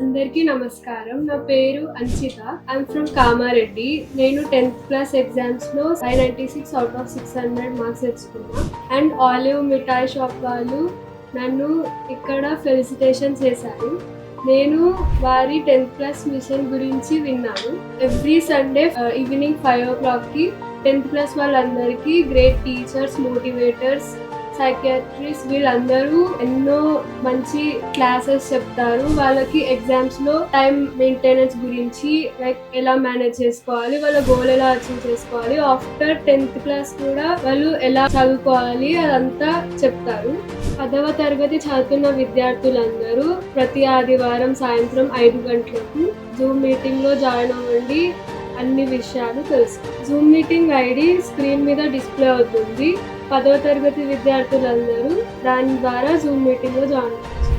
అందరికీ నమస్కారం. నా పేరు అంచిత. I'm from Kamareddy. నేను 10th క్లాస్ ఎగ్జామ్స్లో 596 అవుట్ ఆఫ్ 600 మార్క్స్ తెచ్చుకున్నా. అండ్ ఆలివ్ మిఠాయి షాప్ వాళ్ళు నన్ను ఇక్కడ ఫెలిసిటేషన్ చేశారు. నేను వారి 10th క్లాస్ మిషన్ గురించి విన్నాను. Every Sunday evening 5 o'clockకి 10th class వాళ్ళందరికీ గ్రేట్ టీచర్స్, మోటివేటర్స్, సైకియాట్రిస్ట్ వీళ్ళందరూ ఎన్నో మంచి క్లాసెస్ చెప్తారు. వాళ్ళకి ఎగ్జామ్స్లో టైం మెయింటెనెన్స్ గురించి, లైక్ ఎలా మేనేజ్ చేసుకోవాలి, వాళ్ళ గోల్ ఎలా అచీవ్ చేసుకోవాలి, ఆఫ్టర్ 10th క్లాస్ కూడా వాళ్ళు ఎలా చదువుకోవాలి అదంతా చెప్తారు. 10వ తరగతి చదువుతున్న విద్యార్థులందరూ ప్రతి ఆదివారం సాయంత్రం 5 గంటలకు జూమ్ మీటింగ్లో జాయిన్ అవ్వండి. అన్ని విషయాలు తెలుసు. జూమ్ మీటింగ్ ఐడి స్క్రీన్ మీద డిస్ప్లే అవుతుంది. 10వ తరగతి విద్యార్థులందరూ దాని ద్వారా జూమ్ మీటింగ్లో జాయిన్ అవ్వచ్చు.